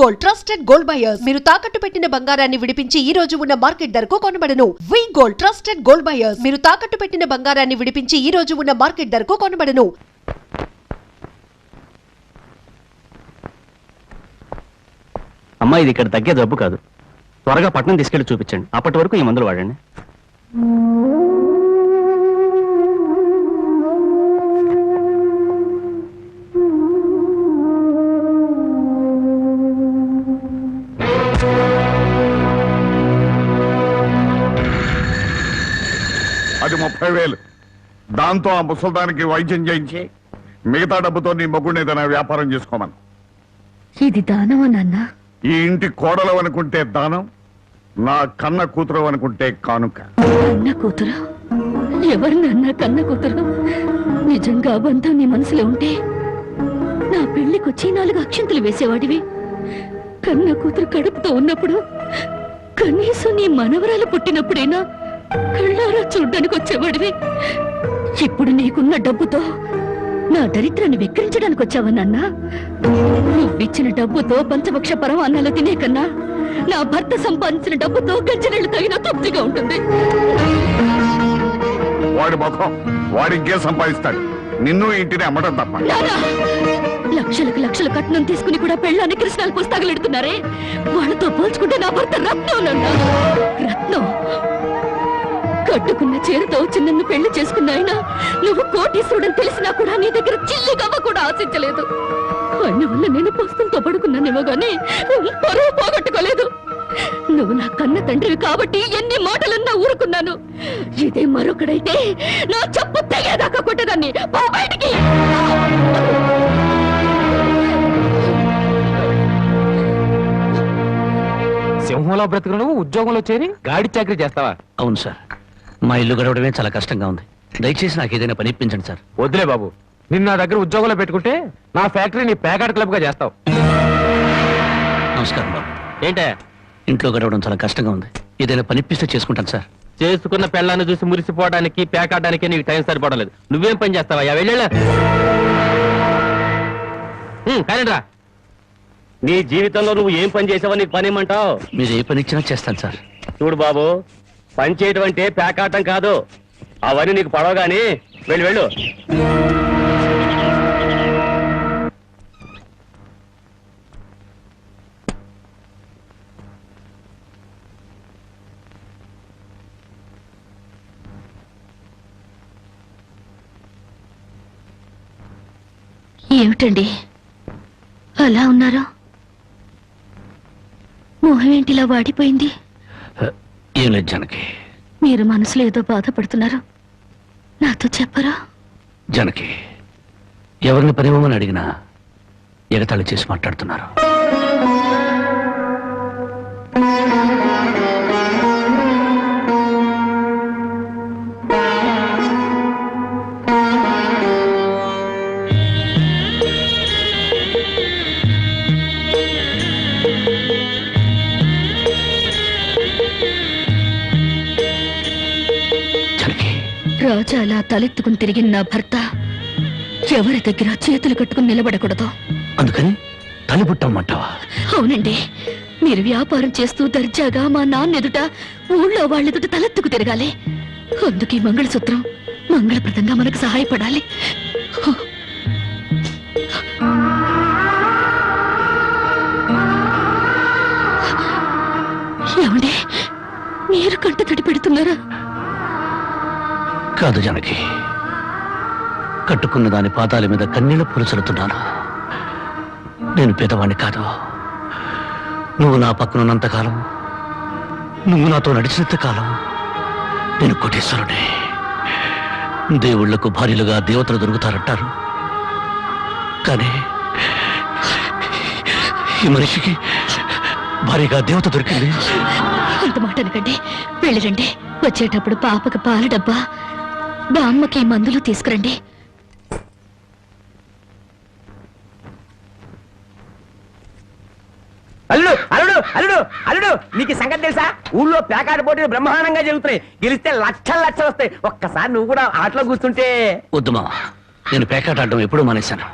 Gold trusted gold buyers మీరు తాకట్టు పెట్టిన బంగారాన్ని విడిపించి ఈ రోజు ఉన్న మార్కెట్ ధరకు కొనబడను. వి గోల్డ్ ట్రస్టెడ్ గోల్డ్ బయర్స్ మీరు తాకట్టు పెట్టిన బంగారాన్ని విడిపించి ఈ రోజు ఉన్న మార్కెట్ ధరకు కొనబడను. అమ్మా, ఇది ఇక్కడ తగ్గే జబ్బు కాదు. త్వరగా పట్నం తీసుకెళ్లి చూపించండి. అప్పటి వరకు ఈ మందులు వాడండి. అది 30,000. దాంతో ఆ ముసల్దానికి వైద్యం చేయించి మిగతా డబ్బుతో నీ మొగ్గుని ఏదైనా వ్యాపారం చేసుకోమను. ఇది దానమా నాన్న? ఈ ఇంటి కోడలు అనుకుంటే దానం, నా కన్న కూతురు అనుకుంటే కానుక. కన్న కూతురు? ఎవరు నాన్న కన్న కూతురు? నిజంగా బంధం నీ మనసులో ఉంటే నా పెళ్లికొచ్చి 4 అక్షంతలు వేసేవాడివి. కన్న కూతురు కడుపుతో ఉన్నప్పుడు, కనీసం నీ మనవరాలు పుట్టినప్పుడైనా కళ్ళారా చూడ్డానికి వచ్చేవాడివి. ఇప్పుడు నీకున్న డబ్బుతో నా దరిద్రాన్ని వెక్కిరించడానికి వచ్చావా నాన్న? నువ్విచ్చిన డబ్బుతో పంచభక్ష పరమాన్నాలు తినే కన్నా నా భర్త సంపాదించిన డబ్బుతో గంజనీళ్లు తగిన తృప్తిగా ఉంటుంది. వాడి ముఖం వాడింకే సంపాదిస్తాడు, నిన్ను ఇంటిని అమ్మడం తప్ప. లక్షలకు లక్షల కట్నం తీసుకుని కూడా పెళ్ళాన్ని కృష్ణాలు పుస్తకాలెడుతున్నారే, వాళ్ళతో పోల్చుకుంటే నా భర్త రత్నం నాన్న, రత్నం. కట్టుకున్న చీరతో చిన్నన్ను పెళ్లి చేసుకున్న ఆయన నువ్వు కోటీశ్వరుడని తెలిసినా కూడా నీ దగ్గర చిల్లి గవ్వ కూడా ఆశించలేదు. ఆయన వల్ల నేను పుస్తకంతో పడుకున్నానేమో గానీ పరువు పోగొట్టుకోలేదు. నువ్వు నా కన్న తండ్రివి కాబట్టి ఎన్ని మాటలన్నా ఊరుకున్నాను. ఇదే మరొకడైతే నా చెప్పు తెగేదాకా కొట్టేదాన్ని. బయటికి సింహంలో బ్రతుకును ఉద్యోగంలో చేరి గాడి చాకరీ చేస్తావా? అవును సార్, మా ఇల్లు గడవడమే చాలా కష్టంగా ఉంది. దయచేసి నాకు ఏదైనా పని ఇప్పించండి సార్. వద్దులే బాబు, నిన్న నా దగ్గర ఉద్యోగంలో పెట్టుకుంటే నా ఫ్యాక్టరీని ప్యాకాట్ క్లబ్ గా చేస్తావు. నమస్కారం బాబు. ఏంటే ఇంట్లో గడవడం చాలా కష్టంగా ఉంది, ఏదైనా పని ఇప్పిస్తే చేసుకుంటాను సార్. చేసుకున్న పెళ్ళాన్ని చూసి మురిసిపోవడానికి ప్యాకాటానికి నీకు టైం సరిపోవడం. నువ్వేం పని చేస్తావా? వెళ్ళా కానీ రా, నీ జీవితంలో నువ్వు ఏం పని చేసావో నీకు పని ఏమంటావు? మీరు ఏ పని ఇచ్చినా చేస్తాను సార్. చూడు బాబు, పని చేయటం అంటే ప్యాకాటం కాదు. అవన్నీ నీకు పడవగాని వెళ్ళు వెళ్ళు. ఏమిటండి అలా ఉన్నారు? మొహం ఏంటిలా వాడిపోయింది? ఏం లేదు జానకి. మీరు మనసులో ఏదో బాధపడుతున్నారు, నాతో చెప్పరా? జానకి, ఎవరిని పనివ్వమని అడిగినా ఎగతాళి చేసి మాట్లాడుతున్నారు. రాజా అలా తలెత్తుకుని తిరిగిన నా భర్త ఎవరి దగ్గర చేతులు కట్టుకుని నిలబడకూడదు. అందుకని తలిపుట్టమ్మంటావా? అవునండి, మీరు వ్యాపారం చేస్తూ దర్జాగా మా నాన్న ఎదుట, ఊళ్ళో వాళ్ళెదుట తలెత్తుకు తిరగాలి. అందుకే మంగళసూత్రం మంగళప్రదంగా మనకు సహాయపడాలి. ఏమండి, మీరు కంట తడి పెడుతున్నారా? కాదు జానకి, కట్టుకున్న దాని పాదాల మీద కన్నీళ్లు పులుచలుతున్నాను. నేను పేదవాణ్ణి కాదు. నువ్వు నా పక్కనున్నంతకాలం, నువ్వు నాతో నడిచినంత కాలం నేను కోటీశ్వరుడే. దేవుళ్లకు భార్యలుగా దేవతలు దొరుకుతారంటారు, కానీ ఈ మనిషికి భార్యగా దేవత దొరికింది. అంత మాట అనకండి, వెళ్ళిరండి. వచ్చేటప్పుడు పాపకు పాల డబ్బా, బామ్మకి మందులు తీసుకురండి. అల్లుడు అల్లుడు అల్లుడు అల్లుడు, నీకు సంగతి తెలుసా? ఊళ్ళో ప్యాకాట పోటీలు బ్రహ్మాండంగా జరుగుతున్నాయి. గెలిస్తే లక్షలు లక్షలు వస్తాయి. ఒక్కసారి నువ్వు కూడా ఆటలో కూర్చుంటే. వద్దు మావా, నేను పేకాట ఆడడం ఎప్పుడూ మానేశాను.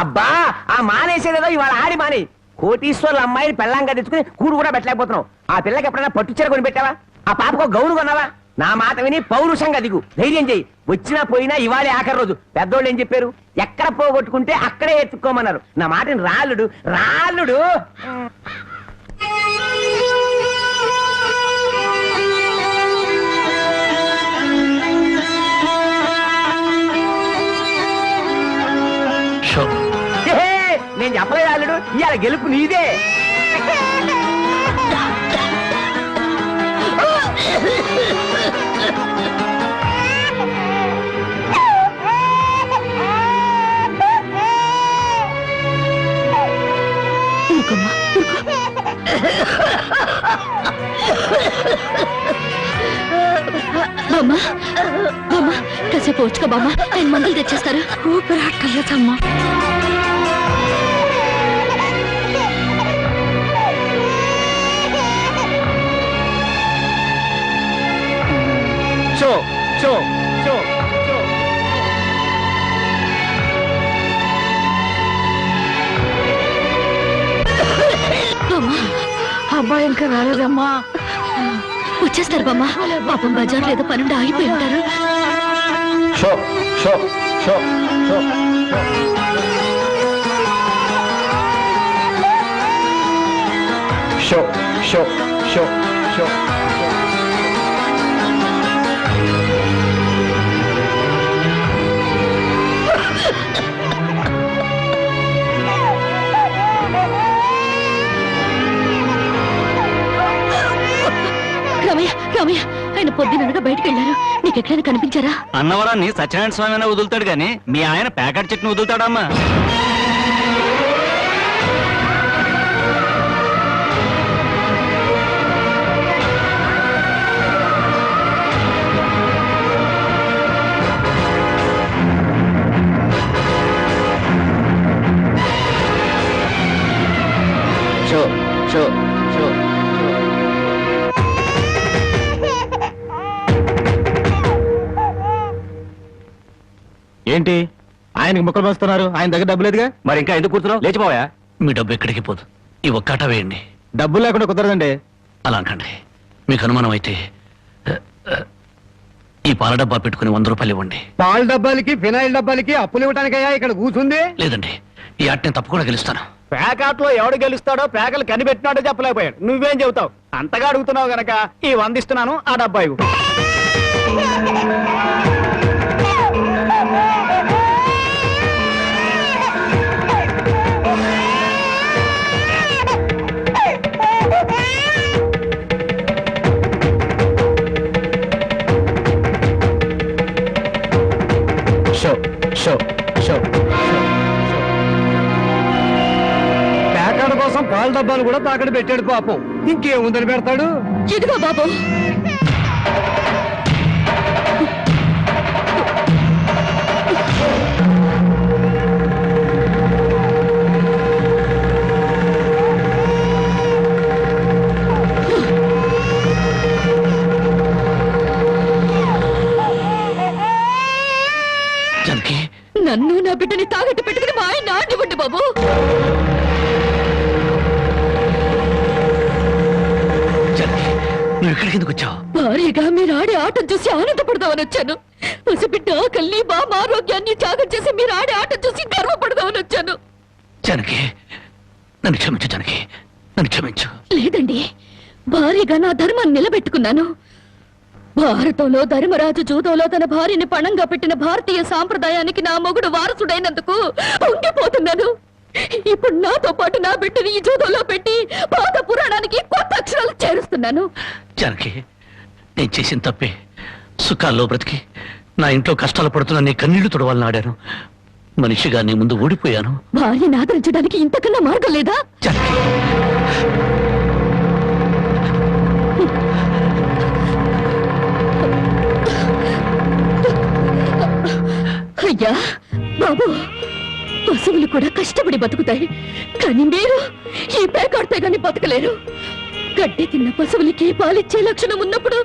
అబ్బా, ఆ మానేసేదేదో ఇవాళ ఆడి మాని. కోటీశ్వర్ల అమ్మాయిని పెళ్ళంగా తెచ్చుకుని కూడు కూడా పెట్టలేకపోతున్నావు. ఆ పిల్లకి ఎప్పుడైనా పట్టు చీర కొని పెట్టావా? ఆ పాపకు గౌరు కొన్నావా? నా మాట విని పౌరుషంగా దిగు, ధైర్యం చెయ్యి. వచ్చినా పోయినా ఇవాళే ఆఖరి రోజు. పెద్దోళ్ళు ఏం చెప్పారు? ఎక్కడ పోగొట్టుకుంటే అక్కడే ఎత్తుక్కోమన్నారు. నా మాటని రాళ్ళుడు రాళ్ళుడు. నేను చెప్పలేదు రాళ్ళుడు, ఇవాళ గెలుపు నీదే. బామ్మ బామ్మ కాసేపు వచ్చుకో బామ్మ, ఆయన మందులు తెచ్చేస్తారు. ఊపిరాటలేదమ్మా. Show show show show. అబ్బాయి ఇంకా రాలేదమ్మా. వచ్చేస్తారు బామ్మ. పాపం బజార్ లేదో పనుండి ఆగిపోయి ఉంటారు. Show show show show. Show show show show. Ramayya Ramayya, ఆయన పొద్దుననగా బయటకు వెళ్ళారు. నీకు ఎక్కడైనా కనిపించారా? అన్నవరాన్ని సత్యనారాయణ స్వామి అయినా వదులుతాడు గాని మీ ఆయన ప్యాకెట్ చెట్టును వదులుతాడమ్మా. Show show show. ఏంటి ఆయనకి ముక్కలు పంచుతున్నారు? ఆయన దగ్గర డబ్బు లేదుగా. మరి ఇంకా ఎందుకు కూర్చున్నావు? లేచిపోయా. మీ డబ్బు ఎక్కడికి పోదు. ఈ ఒక్కట వేయండి. డబ్బులు లేకుండా కుదరదండి. అలా అనకండి. మీకు అనుమానం అయితే ఈ పాల డబ్బా పెట్టుకుని 100 రూపాయలు ఇవ్వండి. పాల డబ్బాలకి ఫినాయిల్ డబ్బాలకి అప్పులు ఇవ్వడానికయ్యా ఇక్కడ కూర్చుంది? లేదండి, ఈ ఆట నేను తప్పకుండా గెలుస్తాను. ప్యాకాట్ లో ఎవడు గెలుస్తాడో ప్యాకలు కనిపెట్టినాడో చెప్పలేకపోయాడు. నువ్వేం చెబుతావు? అంతగా అడుగుతున్నావు గనక ఈ 100 ఇస్తున్నాను, ఆ డబ్బా ఇవ్వు. ప్యాకాట్ కోసం పాల డబ్బాలు కూడా తాకడ పెట్టాడు పాపం. ఇంకేముందని పెడతాడు? ఇదిగో బాబు. జానకి, నన్ను నా బిడ్డని తాగట్టు పెట్టుకుని మా ఆయన నాటివ్వండి బాబు. జానకి, నువ్వు ఇక్కడికి ఎందుకు వచ్చావు? భారీగా మీరు ఆడే ఆటను చూసి ఆనందపడదామని వచ్చాను. పసిబిడ్డ ఆకలిని బామ్మ ఆరోగ్యాన్ని త్యాగం చేసి మీరు ఆడే ఆటను చూసి గర్వపడదామని వచ్చాను. జానకి, నన్ను క్షమించు. జానకి, నన్ను క్షమించు. లేదండి, భారీగా నా ధర్మాన్ని నిలబెట్టుకున్నాను. భారతంలో ధర్మరాజు జూదంలో తన భార్యని పణంగా పెట్టిన భారతీయ సాంప్రదాయానికి నా మొగుడు వారసుడైనందుకు ఉండిపోతున్నాను. ఇప్పుడు నాతో పాటు నా బిడ్డని ఈ జూదంలో పెట్టి పాత పురాణానికి కొత్త అక్షరాలు చేరుస్తున్నాను. జానకి, నేను చేసిన తప్పే. సుఖాల్లో బ్రతికి నా ఇంట్లో కష్టాలు పడుతున్నా నీ కన్నీళ్లు తుడవాలని ఆడాను. మనిషిగా నీ ముందు ఓడిపోయాను. భార్యని ఆదరించడానికి ఇంతకన్నా మార్గం లేదా? జానకి, అయ్యా బాబు, పశువులు కూడా కష్టపడి బతుకుతాయి, కానీ మీరు ఈ పేకాడితే గాని బతకలేరు. గడ్డి తిన్న పశువులకి పాలిచ్చే లక్షణం ఉన్నప్పుడు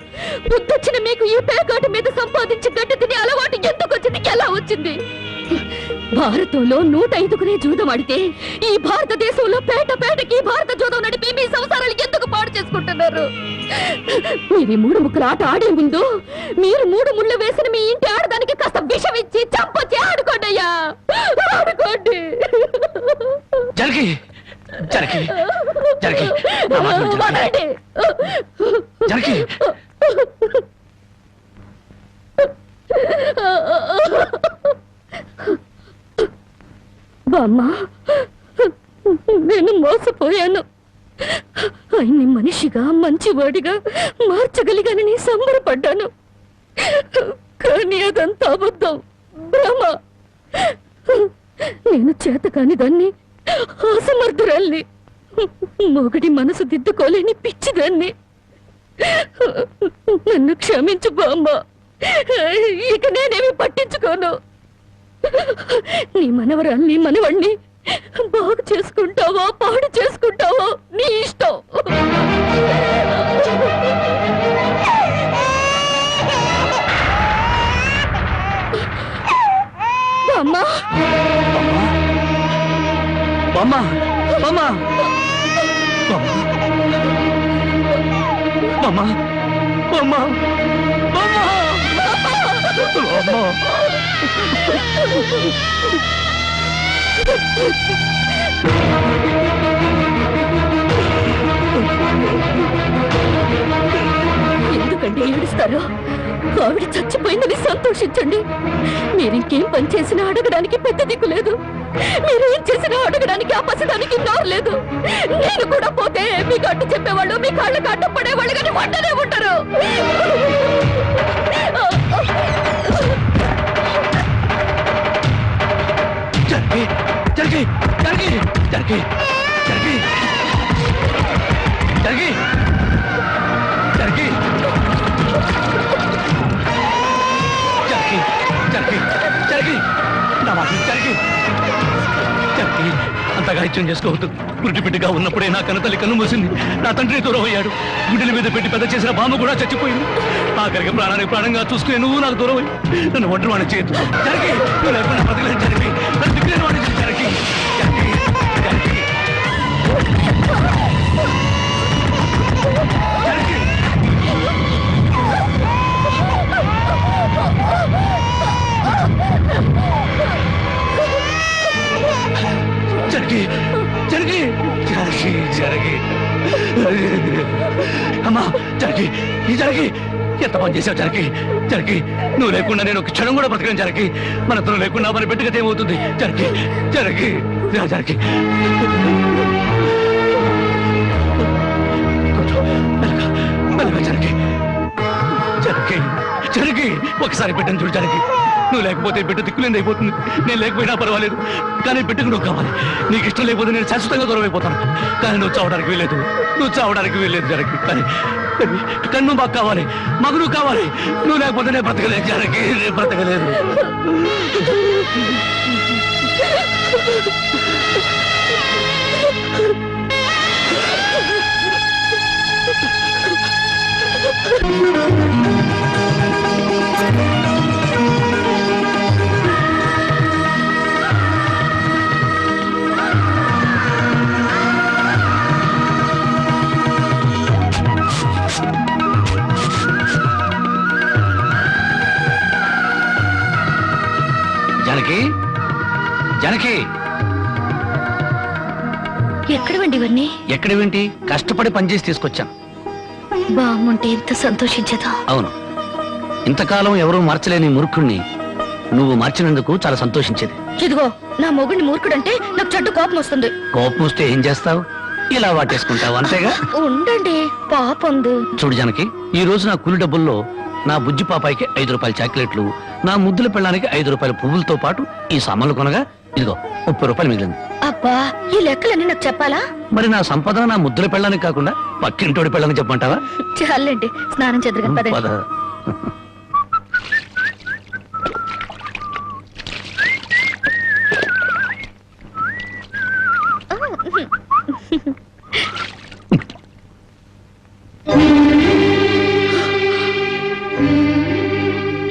బుద్ధొచ్చిన మీకు ఈ పేకాట మీద సంపాదించి గడ్డి తినే అలవాటు ఎందుకు వచ్చింది, ఎలా వచ్చింది? భారతంలో 105 జూదం ఆడితే ఈ భారతదేశంలో పేట పేటకి భారత జూదం నడిపి మీ సంసారాలు ఎందుకు పాడు చేసుకుంటున్నారు? మీరు ఈ 3 ముక్కల ఆట ఆడే ముందు మీరు 3 ముళ్ళు వేసిన మీ ఇంటి ఆడదానికి కాస్త విషం ఇచ్చి చంపొచ్చి ఆడుకోండి అయ్యా, ఆడుకోండి. జరగి జరగి జరగి నా మాట విను, వదలండి. జరగి. బామ్మ, నేను మోసపోయాను. ఆయన్ని మనిషిగా మంచివాడిగా మార్చగలిగానని సంబరపడ్డాను. కానీ అదంతా అబద్ధం, భ్రమ. నేను చేతకాని దాన్ని, అసమర్థురాల్ని, మొగడి మనసు దిద్దుకోలేని పిచ్చిదాన్ని. నన్ను క్షమించు బామ్మ, ఇక నేనేమి పట్టించుకోను. నీ మనవరాల్ని మనవణ్ణి బాగు చేసుకుంటావో పాడు చేసుకుంటావో నీ ఇష్టం. అమ్మా బామ్మ బామ్మ బామ్మ బామ్మ బామ్మ ఎందుకండి ఏడుస్తారు? ఆవిడ చచ్చిపోయిందని సంతోషించండి. మీరింకేం పని చేసినా అడగడానికి పెద్ద దిక్కు లేదు. మీరేం చేసినా అడగడానికి ఆ పసడానికి నోరు లేదు. నేను కూడా పోతే మీకు అడ్డు చెప్పేవాళ్ళు, మీ కాళ్ళకి అడ్డు పడేవాళ్ళు కానీ వంటనే ఉంటారు. జరగి జరగి జరగి జరగి జరగి జరగి జరగి జరగి జరగి జరగి నా మాట జరగి జరగి అంతగా ఇచ్చం చేసుకోవద్దు. గుడ్డి బిడ్డగా ఉన్నప్పుడే నా కన్నతల్లి కన్ను మూసింది. నా తండ్రి దూరం అయ్యాడు. గుడ్డల మీద పెట్టి పెద్ద చేసిన బామ్మ కూడా చచ్చిపోయింది. ఆఖరికి ప్రాణానికి ప్రాణంగా చూసుకునే నువ్వు నాకు దూరం అయ్యి నన్ను ఒంటరి వాడిని చేయొద్దు. జరిగి నువ్వు లేకుండా బతకలేదు. జరిగి నన్ను దిక్కులేని వాడిని చేయి. జరిగి జరిగి జరిగి జరిగి జరిగి జరిగి జరిగి అమ్మా జరిగి జరిగి ఎంత పని చేసావు? జరిగి జరిగి నువ్వు లేకుండా నేను ఒక క్షణం కూడా బ్రతకను. జరిగి మనతో లేకుండా మన బిడ్డగత ఏమవుతుంది? జరిగి జరిగి జరిగి మెల్లగా జరిగి జరిగి జరిగి ఒకసారి బిడ్డను చూడు. జరిగి నువ్వు లేకపోతే బిడ్డ దిక్కులేంది అయిపోతుంది. నేను లేకపోయినా పర్వాలేదు, కానీ బిడ్డకు నువ్వు కావాలి. నీకు ఇష్టం లేకపోతే నేను శాశ్వతంగా దూరం అయిపోతాను. కానీ నువ్వు చావడానికి వీలేదు, నువ్వు చావడానికి వీలేదు. జరిగి కానీ కన్ను మాకు కావాలి, మగ నువ్వు కావాలి. నువ్వు లేకపోతే నేను బ్రతకలేదు. జరిగి నేను బ్రతకలేదు. జానకి జానకి ఎక్కడవండి ఇవన్నీ? ఎక్కడేంటి? కష్టపడి పనిచేసి తీసుకొచ్చాను. బామ్మంటే ఎంత సంతోషించదా? అవును, ఇంతకాలం ఎవరూ మార్చలేని మూర్ఖుణ్ణి నువ్వు మార్చినందుకు చాలా సంతోషించేది. ఇదిగో నా మొగుడిని మూర్ఖుడంటే నాకు చెడ్డ కోపం వస్తుంది. కోపం వస్తే ఏం చేస్తావు? ఇలా వాటేసుకుంటావు, అంతేగా? ఉండండి, పాపందు. చూడు జానకి, ఈ రోజు నా కూలి డబ్బుల్లో నా బుజ్జి పాపాయికి 5 రూపాయల చాక్లెట్లు, నా ముద్దుల పెళ్ళానికి 5 రూపాయల పువ్వులతో పాటు ఈ సామాన్లు కొనగా ఇదిగో 30 రూపాయలు మిగిలింది. అబ్బా, ఈ లెక్కలన్నీ నాకు చెప్పాలా? మరి నా సంపద నా ముద్దుల పెళ్ళానికి కాకుండా పక్కింటోడి పెళ్ళానికి చెప్పమంటావా? చాలండి, స్నానం చేద్దరు పదండి. పద.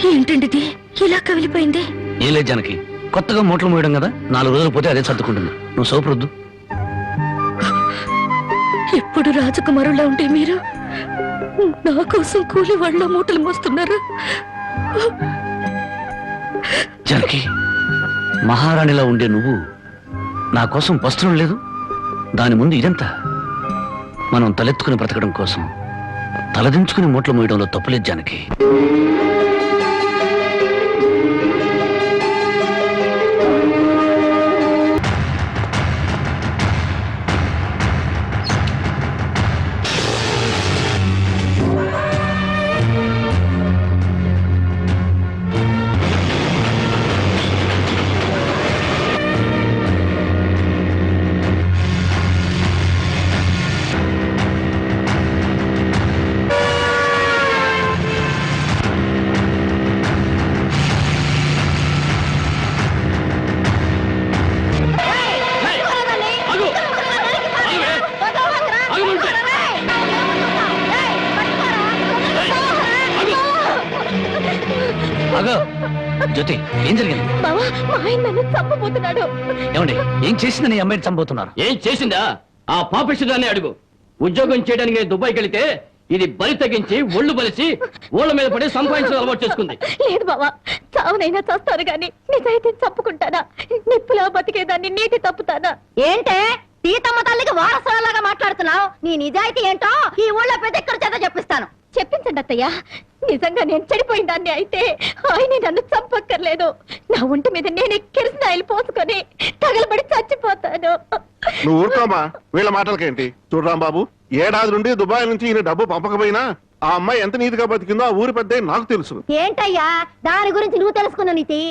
ఏంటండి ఇది ఇలా కవిలిపోయింది? ఏం లేదు జానకి, కొత్తగా మూటలు మోయడం కదా, 4 రోజులు పోతే అదే సర్దుకుంటుంది. నువ్వు సోపు రుద్దు. ఎప్పుడు రాజకుమారులా ఉంటే మీరు నా కోసం కూలి వాళ్ళ మూటలు మోస్తున్నారు. జనకి, మహారాణిలా ఉండే నువ్వు నా కోసం వస్త్రం లేదు, దాని ముందు ఇదంతా. మనం తలెత్తుకుని బ్రతకడం కోసం తలదించుకుని మూటలు మోయడంలో తప్పులేదు జానకి. జ్యోతి, ఏం జరిగింది? బావా, మా ఆయన నన్ను చంపబోతున్నాడు. ఏమండి, ఏం చేసిందని ఈ అమ్మాయిని చంపుతున్నారు? ఏం చేసిందా? ఆ పాపిష్టిదాన్ని అడుగు. ఉద్యోగం చేయడానికి దుబాయ్కి వెళితే ఇది బలి తగ్గించి ఒళ్ళు బలిసి ఓళ్ళ మీద పడి సంపాదించడం అలవాటు చేసుకుంది. లేదు బావా, చావునైనా చేస్తాను గాని నిజాయితీ చంపుకుంటానా? నిప్పులా బతికేదాన్ని నీటి తప్పుతానా? ఏంటే సీతమ్మ తల్లికి వారసులాగా మాట్లాడుతున్నావు? నీ నిజాయితీ ఏంటో ఈ ఊళ్ళో ప్రతి ఒక్కరి చేత చెప్పిస్తాను. చెప్పించండి అత్తయ్య. నిజంగా నేను చెడిపోయిన దాన్ని అయితే ఆయన నన్ను చంపక్కర్లేదు. నా ఒంటి మీద నేనే కిరసనాయిలు పోసుకొని తగలబడి చచ్చిపోతాను. నువ్వు ఊరుకోమా, వీళ్ళ మాటలకేంటి? చూడరాం బాబు, ఏడాది నుండి దుబాయ్ నుంచి ఈయన డబ్బు పంపకపోయినా ఆ అమ్మాయి ఎంత నీతిగా బతికిందో ఆ ఊరి పెద్ద నాకు తెలుసు. ఏంటయ్యా దాని గురించి నువ్వు తెలుసుకున్న నీతి?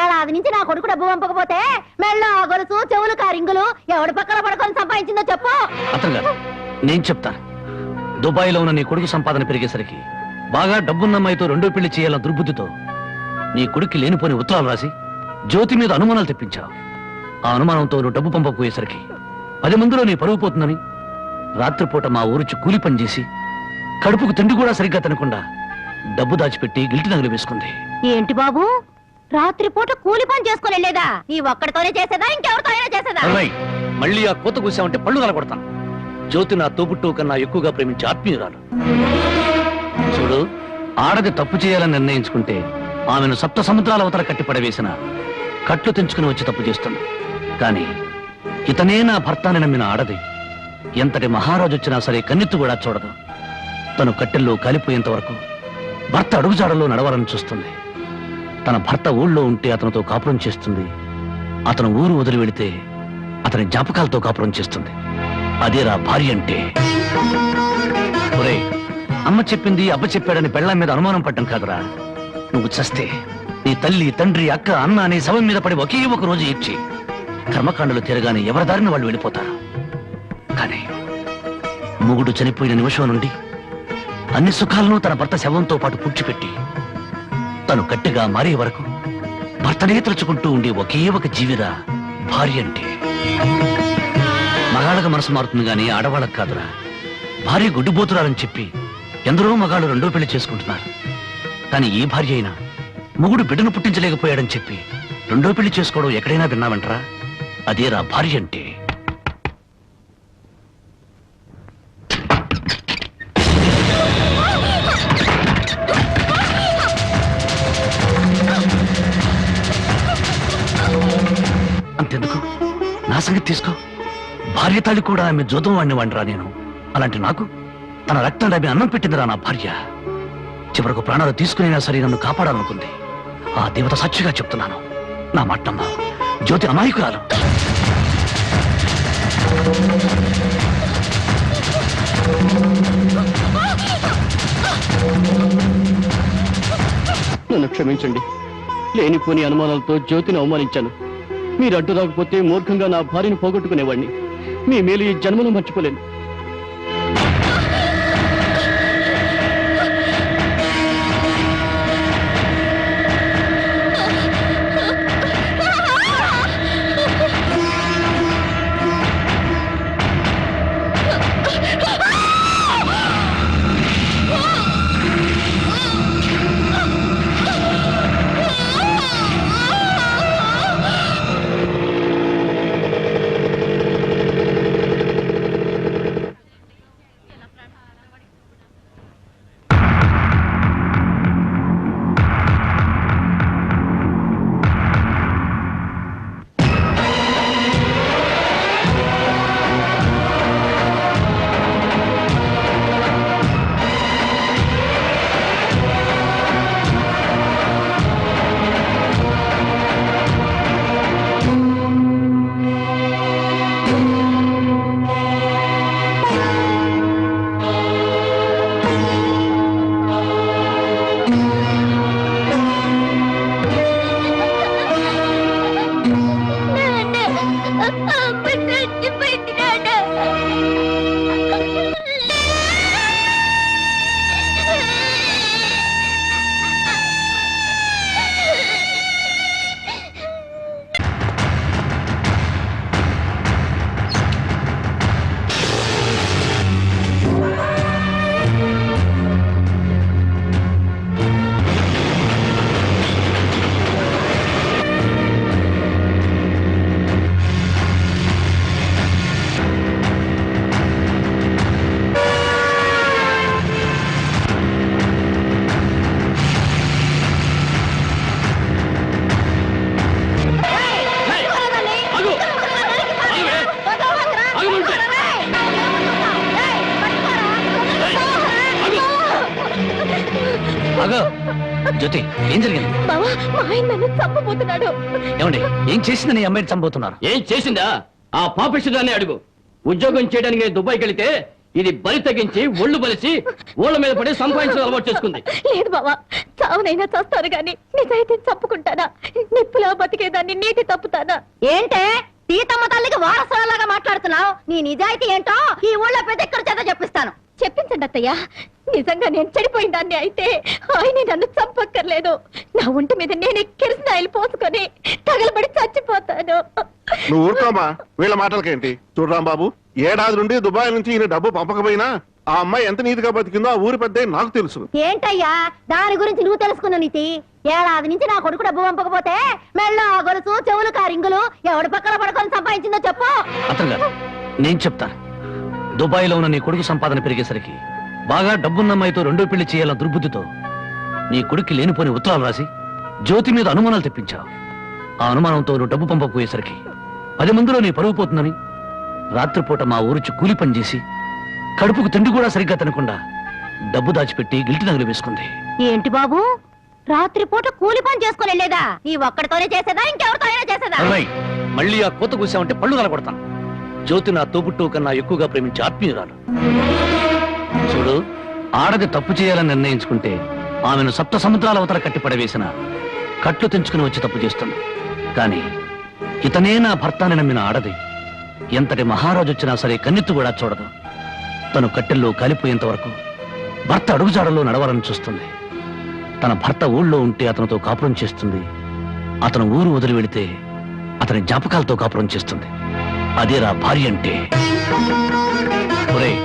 ఏడాది నుంచి నా కొడుకు డబ్బు పంపకపోతే మెళ్ళో గొలుసు చెవులు కారింగులు ఎవడి పక్కన పడుకొని సంపాదించిందో చెప్పు. అతను గారు, నేను చెప్తాను. దుబాయ్లో ఉన్న నీ కొడుకు సంపాదన పెరిగేసరికి బాగా డబ్బున్న అమ్మాయితో 2వ పెళ్లి చేయాలన్న దుర్బుద్ధితో నీ కొడుక్కి లేనిపోని ఉత్తరాలు రాసి జ్యోతి మీద అనుమానాలు తెప్పించావు. ఆ అనుమానంతో నువ్వు డబ్బు పంపకపోయేసరికి 10 మందిలో నీ పరువు పోతుందని రాత్రిపూట మా ఊరుచి కూలి పని చేసి కడుపుకు తిండి కూడా సరిగ్గా తినకుండా డబ్బు దాచిపెట్టి గిల్టి నగలు వేసుకుంది. ఏంటి బాబు, రాత్రిపూట కూలి పని చేసుకుని వెళ్ళేదా? నీ ఒక్కడితోనే చేసేదా, ఇంకెవరితో అయినా చేసేదా? అరవై, మళ్ళీ ఆ కోత కూసామంటే పళ్ళు నలగొడతాను. జ్యోతి నా తోబుట్టు కన్నా ఎక్కువగా ప్రేమించే ఆత్మీయురాలు. చూడు, ఆడది తప్పు చేయాలని నిర్ణయించుకుంటే ఆమెను 7 సముద్రాల అవతల కట్టి పడవేసిన కట్లు తెంచుకుని వచ్చి తప్పు చేస్తుంది. కానీ ఇతనే నా భర్తాన్ని నమ్మిన ఆడది ఎంతటి మహారాజు వచ్చినా సరే కన్నెత్తు కూడా చూడదు. తను కట్టెల్లో కాలిపోయేంత వరకు భర్త అడుగుజాడల్లో నడవాలని చూస్తుంది. తన భర్త ఊళ్ళో ఉంటే అతనితో కాపురం చేస్తుంది. అతను ఊరు వదిలి వెళితే అతని జ్ఞాపకాలతో కాపురం చేస్తుంది. అదేరా భార్య అంటే. ఒరేయ్, అమ్మ చెప్పింది అబ్బ చెప్పాడని పెళ్ళాం మీద అనుమానం పడ్డం కాదురా. నువ్వు చస్తే నీ తల్లి, తండ్రి, అక్క, అన్న అనే శవం మీద పడి ఒకే ఒక రోజు ఏడ్చి కర్మకాండలు తిరగానే ఎవరి దారిని వాళ్ళు వెళ్ళిపోతారు. కానీ మొగుడు చనిపోయిన నిమిషం నుండి అన్ని సుఖాలను తన భర్త శవంతో పాటు పుచ్చిపెట్టి తను గట్టిగా మారే వరకు భర్తనే తలుచుకుంటూ ఉండే ఒకే ఒక జీవిరా భార్య అంటే. మగాళ్ళకి మనసు మారుతుంది గానీ ఆడవాళ్ళకు కాదురా. భార్య గుడ్డిపోతురాలని చెప్పి ఎందరో మగాళ్ళు 2వ పెళ్లి చేసుకుంటున్నారు. కానీ ఏ భార్య అయినా మొగుడు బిడ్డను పుట్టించలేకపోయాడని చెప్పి 2వ పెళ్లి చేసుకోవడం ఎక్కడైనా విన్నావంటరా? అదేరా భార్య అంటే. అంతెందుకు, నా సంగతి తీసుకో. భార్య తాళి కూడా ఆమె జోదం వాడిని వాడిరా నేను. అలాంటి నాకు తన రక్తం ఆమె అన్నం పెట్టిందిరా నా భార్య. చివరకు ప్రాణాలు తీసుకునేనా సరే నన్ను కాపాడాలనుకుంది. ఆ దేవత సాక్షిగా చెప్తున్నాను, నా మాటమ్మ జ్యోతి అమాయకురాలు. నన్ను క్షమించండి. లేనిపోని అనుమానాలతో జ్యోతిని అవమానించాను. మీరు అడ్డు రాకపోతే మూర్ఖంగా నా భార్యను పోగొట్టుకునేవాడిని. మీ మేలు ఈ జన్మలో మర్చిపోలేను. ఆగో జ్యోతి, ఏం జరిగింది? బావా మా ఆయన నన్ను చంపబోతున్నాడు. ఏమండి, ఏం చేసిందని ఈ అమ్మాయిని చంపుతున్నారు? ఏం చేసిందా? ఆ పాపిష్టిదాన్ని అడుగు. ఉద్యోగం చేయడానికి దుబాయ్కి వెళితే ఇది బలి తగ్గించి ఒళ్ళు బలిసి ఓళ్ళ మీద పడి సంపాదించడం అలవాటు చేసుకుంది. లేదు బావా, చావునైనా చస్తాను గాని నిజాయితీ చంపుకుంటానా? నిప్పులా బతికేదాన్ని నీటి తప్పుతానా? ఏంటే సీతమ్మ తల్లికి వారసులాగా మాట్లాడుతున్నావు? నీ నిజాయితీ ఏంటో ఈ ఊళ్ళో ప్రతి ఒక్కరి చేత చెప్పిస్తాను. చెప్పించండి అత్తయ్య. నిజంగా నేను చెడిపోయిన దాన్ని అయితే ఆయన నన్ను చంపక్కర్లేదు. నా ఒంటి మీద నేను కిరసనాయిలు పోసుకొని తగలబడి చచ్చిపోతాను. నువ్వు ఊరుకోమా, వీళ్ళ మాటలకేంటి? చూడు రాంబాబు, ఏడాది నుండి దుబాయ్ నుంచి ఈయన డబ్బు పంపకపోయినా ఆ అమ్మాయి ఎంత నీతిగా బతికిందో ఆ ఊరి పెద్ద నాకు తెలుసు. ఏంటయ్యా దాని గురించి నువ్వు తెలుసుకున్న నీతి? ఏడాది నుంచి నా కొడుకు డబ్బు పంపకపోతే మెళ్ళ గొలుసు చెవులు కారింగులు ఎవడి పక్కన పడుకొని సంపాదించిందో చెప్పు. అతను గారు, నేను చెప్తాను. దుబాయ్లో ఉన్న నీ కొడుకు సంపాదన పెరిగేసరికి బాగా డబ్బున్న అమ్మాయితో రెండో పెళ్లి చేయాలన్న దుర్బుద్ధితో నీ కొడుక్కి లేనిపోని ఉత్తరాలు రాసి జ్యోతి మీద అనుమానాలు తెప్పించావు. ఆ అనుమానంతో నువ్వు డబ్బు పంపకపోయేసరికి 10 మందిలో నీ పరువు పోతుందని రాత్రిపూట మా ఊరుచి కూలి పని చేసి కడుపుకు తిండి కూడా సరిగ్గా తినకుండా డబ్బు దాచిపెట్టి గిల్టి నగలు వేసుకుంది. ఏంటి బాబు, రాత్రిపూట కూలి పని చేసుకుని వెళ్ళేదా? నీ ఒక్కడితోనే చేసేదా ఇంకెవరితో అయినా చేసేదా? అరవై మళ్ళీ ఆ కోత కూసామంటే పళ్ళు కలగొడతాను. జ్యోతి నా తోబుట్టు కన్నా ఎక్కువగా ప్రేమించే ఆత్మీయురాలు. చూడు, ఆడది తప్పు చేయాలని నిర్ణయించుకుంటే ఆమెను 7 సముద్రాల అవతల కట్టి పడవేసిన కట్లు తెంచుకుని వచ్చి తప్పు చేస్తుంది. కానీ ఇతనే నా భర్తని నమ్మిన ఆడది ఎంతటి మహారాజు వచ్చినా సరే కన్నెత్తు కూడా చూడదు. తను కట్టెల్లో కాలిపోయేంత వరకు భర్త అడుగుజాడల్లో నడవాలని చూస్తుంది. తన భర్త ఊళ్ళో ఉంటే అతనితో కాపురం చేస్తుంది. అతను ఊరు వదిలి వెళితే అతని జ్ఞాపకాలతో కాపురం చేస్తుంది. అదేరా భార్య అంటే. ఒరేయ్,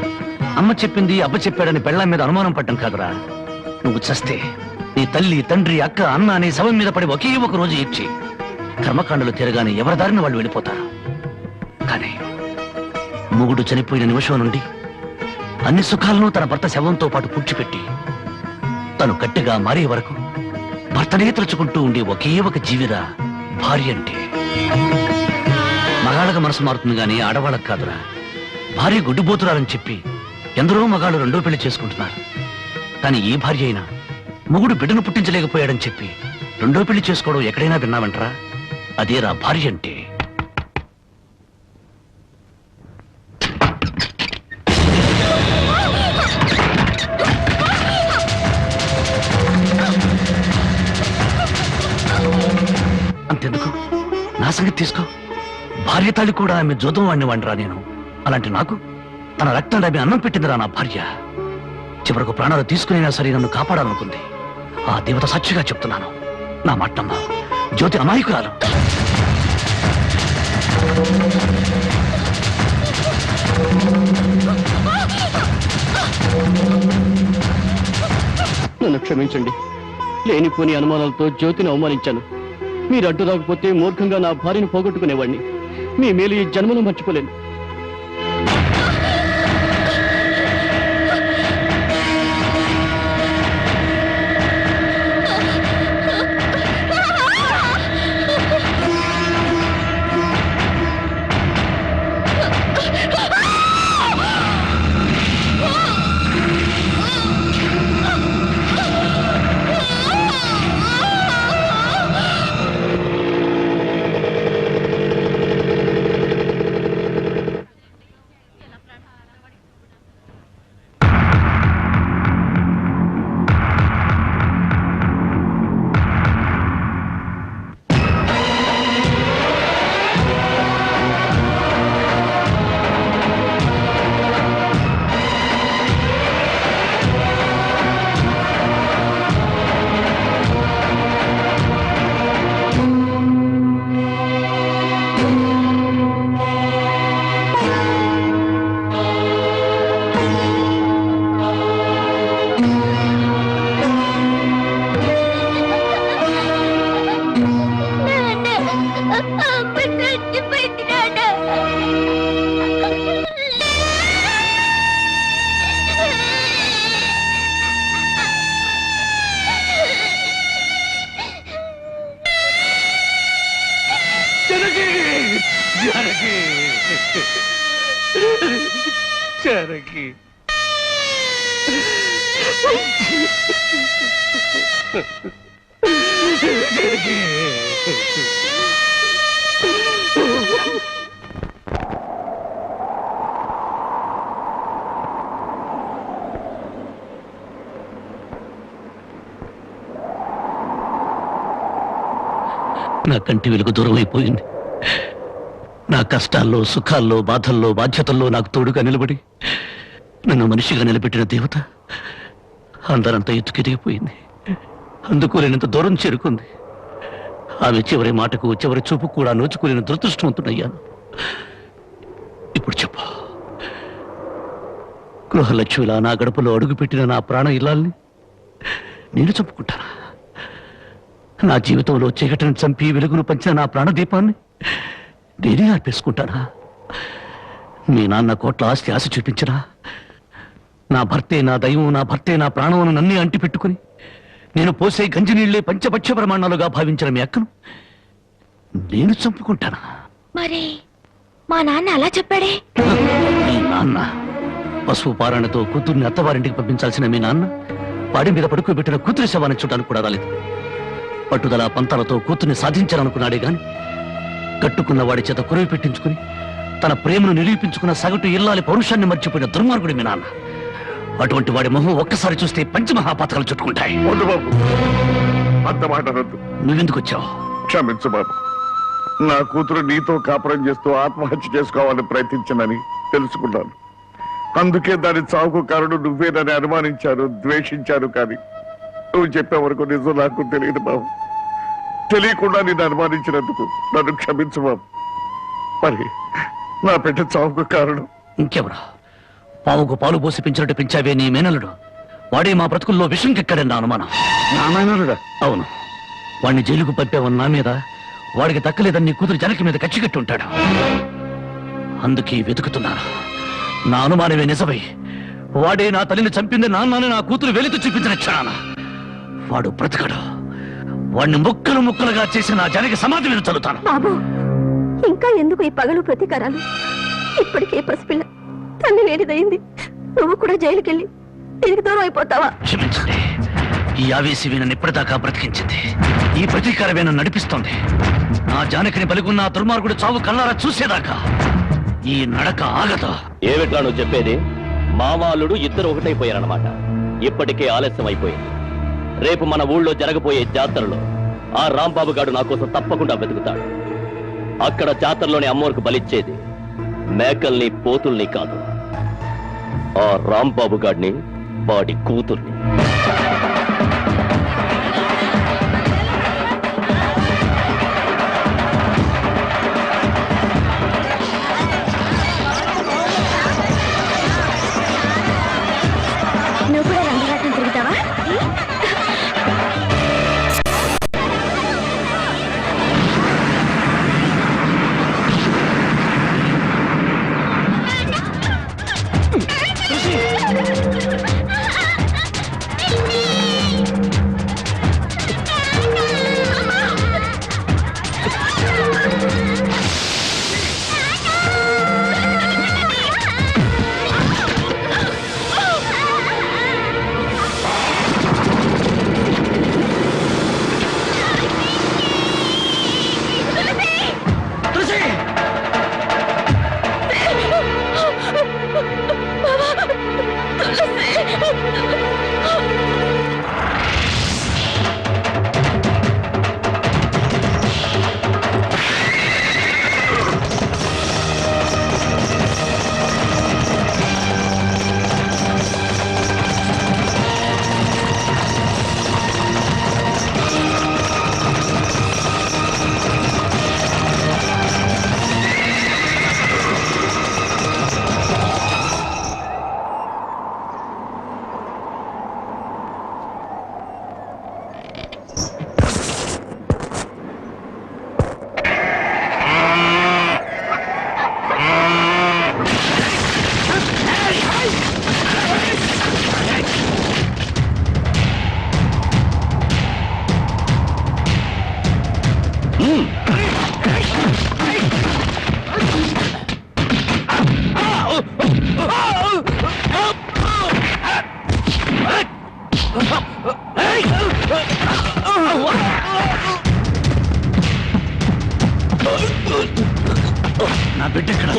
అమ్మ చెప్పింది అబ్బ చెప్పాడని పెళ్ళాం మీద అనుమానం పడ్డం కాదురా. నువ్వు చస్తే నీ తల్లి తండ్రి అక్క అన్న అనే శవం మీద పడి ఒకే ఒక రోజు ఏడ్చి కర్మకాండలు తిరగానే ఎవరి దారిని వాళ్ళు వెళ్ళిపోతారు. కానీ మొగుడు చనిపోయిన నిమిషం నుండి అన్ని సుఖాలను తన భర్త శవంతో పాటు పూడ్చిపెట్టి తను గట్టిగా మారే వరకు భర్తనే తలుచుకుంటూ ఉండే ఒకే ఒక జీవిరా భార్య అంటే. మగాళ్ళకి మనసు మారుతుంది గాని ఆడవాళ్ళకు కాదురా. భార్య గుడ్డిపోతురాలని చెప్పి ఎందరో మగాళ్ళు రెండో పెళ్లి చేసుకుంటున్నారు. కానీ ఈ భార్య అయినా మొగుడు బిడ్డను పుట్టించలేకపోయాడని చెప్పి రెండో పెళ్లి చేసుకోవడం ఎక్కడైనా విన్నావంటరా? అదేరా భార్య అంటే. అంతెందుకు, నా సంగతి తీసుకో. భార్య తాళి కూడా ఆమె జోదం వాడిని వాడిరా నేను. అలాంటి నాకు తన రక్తం ఆమె అన్నం పెట్టిందిరా నా భార్య. చివరకు ప్రాణాలు తీసుకునేనా సరే నన్ను కాపాడాలనుకుంది. ఆ దేవత సాక్షిగా చెప్తున్నాను, నా మాటమ్మ జ్యోతి అమాయకురాలు. నన్ను క్షమించండి. లేనిపోని అనుమానాలతో జ్యోతిని అవమానించాను. మీరు అడ్డు రాకపోతే మూర్ఖంగా నా భార్యను పోగొట్టుకునేవాడిని. మీ మేలు ఈ జన్మలో మర్చిపోలేను. నా కంటి వెలుగు దూరం అయిపోయింది. నా కష్టాల్లో, సుఖాల్లో, బాధల్లో, బాధ్యతల్లో నాకు తోడుగా నిలబడి నన్ను మనిషిగా నిలబెట్టిన దేవత అందరంతా ఎత్తుకెదిగిపోయింది. అందుకోలేనంత దూరం చేరుకుంది. ఆమె చివరి మాటకు, చివరి చూపు కూడా నోచుకోలేని దురదృష్టవంతుడయ్యాను. ఇప్పుడు చెప్పు, గృహలక్ష్మిలా నా గడపలో అడుగుపెట్టిన నా ప్రాణ ఇల్లాల్ని నేను చంపుకుంటానా? నా జీవితంలో చీకటిని చంపి వెలుగును పంచిన నా ప్రాణదీపాన్ని నేనే ఆర్పేసుకుంటానా? మీ నాన్న కోట్ల ఆస్తి చూపించరా? నా భర్తే నా దైవం, నా భర్తే నా ప్రాణమును నన్నే అంటి పెట్టుకుని నేను పోసే గంజి నీళ్లే పంచపక్ష ప్రమాణాలుగా భావించిన మీ అక్కను నేను చంపుకుంటానా? మరి మా నాన్న అలా చెప్పాడే. మీ నాన్న పసుపు పారాణతో కూతుర్ని అత్తవారింటికి పంపించాల్సిన మీ నాన్న పాడి మీద పడుకోబెట్టిన కూతురి శవాన్ని చూడడానికి కూడా రాలేదు. పట్టుదల పంతాలతో కూతుర్ని సాధించాలనుకున్నాడే గాని కట్టుకున్న వాడి చేత కురవి పెట్టించుకుని తన ప్రేమను నిరూపించుకున్న సగటు ఇల్లాలి పౌరుషాన్ని మర్చిపోయిన దుర్మార్గుడి మీ నాన్న. అటువంటి వాడి మొహం ఒక్కసారి చూస్తే పంచమహాపాతకాలు చుట్టుకుంటాయి. వద్దు బాబు, అంత మాట అనొద్దు. నువ్వెందుకు వచ్చావు? క్షమించు బాబు. నా కూతురు నీతో కాపురం చేస్తూ ఆత్మహత్య చేసుకోవాలని ప్రయత్నించిందని తెలుసుకున్నాను. అందుకే దాని చావుకు కారణం నువ్వేనని అనుమానించాను, ద్వేషించాను. కానీ నువ్వు చెప్పే వరకు నిజం నాకు తెలియదు బాబు. తెలియకుండా నేను అనుమానించినందుకు నన్ను క్షమించు బాబు. మరి నా బిడ్డ చావుకు కారణం ఇంకెవరా? పావుకు పాలు పోసి పెంచినట్టు పెంచావే నీ మేనలుడు. వాడే మా బ్రతుకుల్లో విషం కెక్కడని అనుమానం. నా మేనలుడా? అవును. వాడిని జైలుకు పంపావని నా మీద, వాడికి దక్కలేదని నీ కూతురు జనకి మీద కచ్చికట్టి ఉంటాడు. అందుకే వెతుకుతున్నాను. నా అనుమానమే నిజమై వాడే నా తల్లిని చంపింది నాన్నని నా కూతురు వెలితో చూపించిన క్షణాన వాడు బ్రతకడు. వాడిని ముక్కలు ముక్కలుగా చేసి నా జనకి సమాధి మీద చల్లుతాను. బాబు, ఇంకా ఎందుకు ఈ పగలు ప్రతీకారాలు? ఇప్పటికే పసిపిల్ల తల్లి లేనిదయింది. నువ్వు కూడా జైలుకెళ్ళి దీనికి దూరం అయిపోతావా? క్షమించండి. ఈ ఆవేశమే నన్ను ఇప్పటిదాకా బ్రతికించింది. ఈ ప్రతీకారమే నన్ను నడిపిస్తోంది. నా జానకిని బలిగున్న ఆ దుర్మార్గుడు చావు కల్లారా చూసేదాకా ఈ నడక ఆగదు. ఏమిట్లా నువ్వు చెప్పేది? మామాలుడు ఇద్దరు ఒకటైపోయారన్నమాట. ఇప్పటికే ఆలస్యం అయిపోయింది. రేపు మన ఊళ్ళో జరగబోయే జాతరలో ఆ రాంబాబు గారు నా కోసం తప్పకుండా వెతుకుతాడు. అక్కడ జాతరలోని అమ్మోరికి బలిచ్చేది మేకల్ని, పోతుల్ని కాదు, ఆ రాంబాబు గాడిని, వాడి కూతుర్ని. నువ్వు కూడా రంగరాటం తిరుగుతావా? Hey! నా బిడ్డ ఎక్కడ?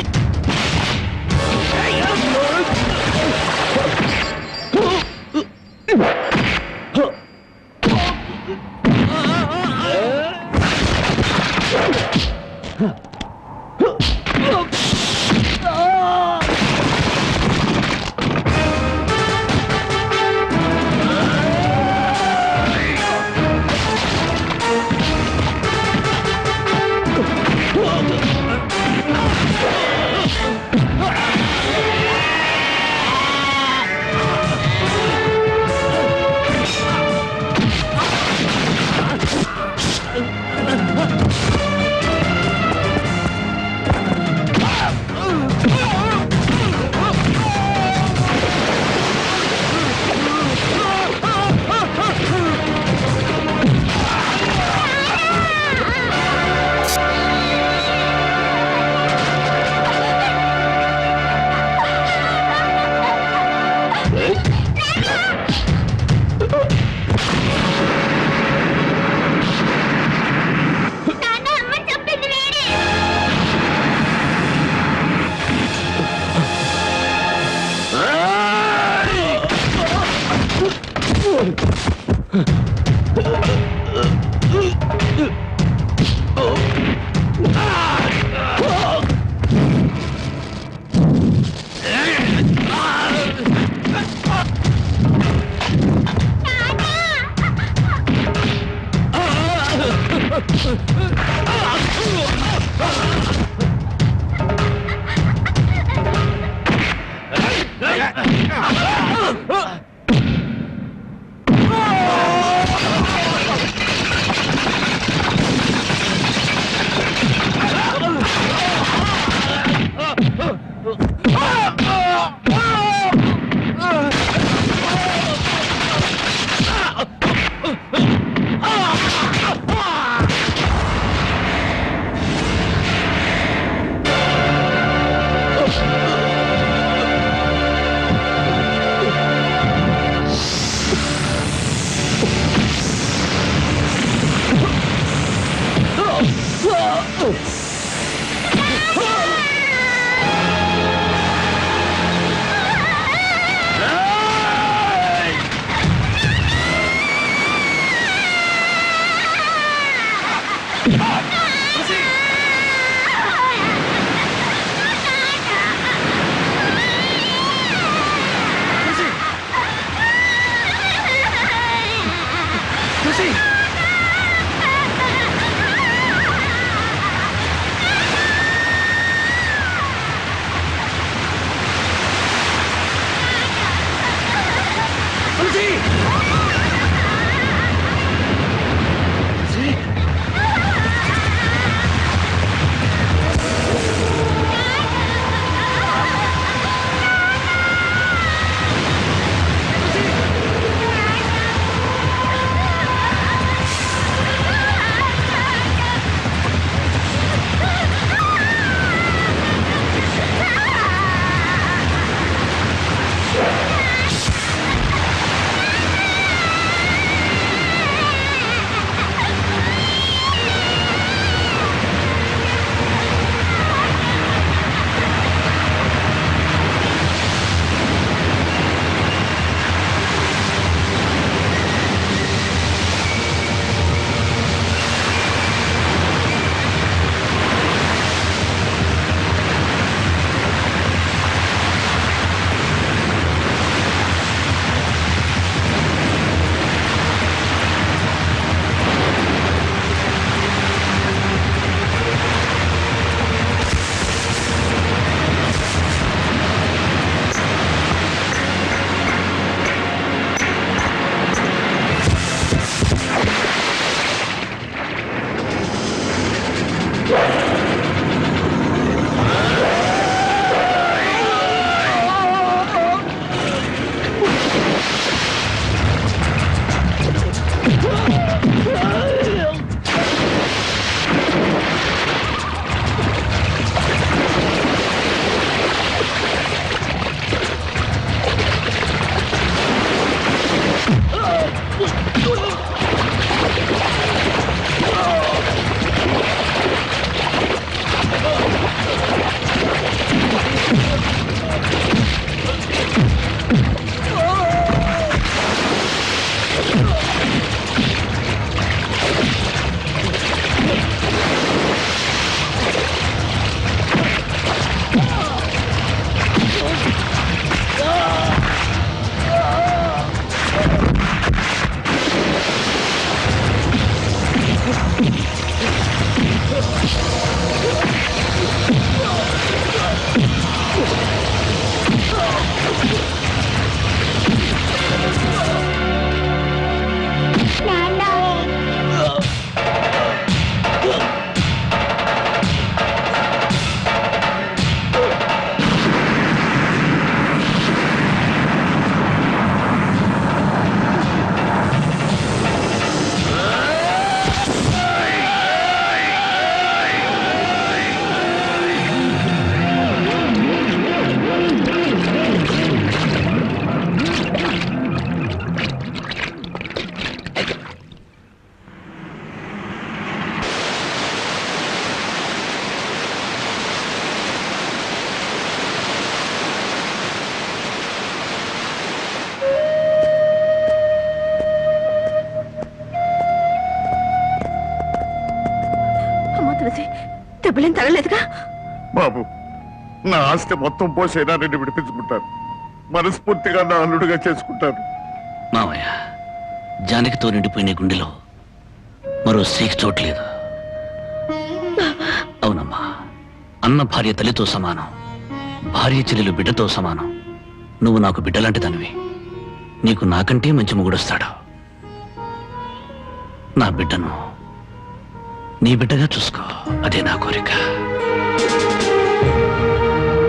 అమ్మా తులసి, దెబ్బలేం తగలేదుగా? బాబు, నా ఆస్తి మొత్తం పోసైనా నేను విడిపించుకుంటాను. మనస్ఫూర్తిగా నా అల్లుడిగా చేసుకుంటాను. మామయ్య, జానకితో నిండిపోయిన గుండెలో మరో స్త్రీకి చోట్లేదు. అవునమ్మా, అన్న భార్య తల్లితో సమానం, భార్య చెల్లెలు బిడ్డతో సమానం. నువ్వు నాకు బిడ్డలాంటి దానివి. నీకు నాకంటే మంచి మొగుడొస్తాడు. నా బిడ్డను నీ బిడ్డగా చూసుకో, అదే నా కోరిక.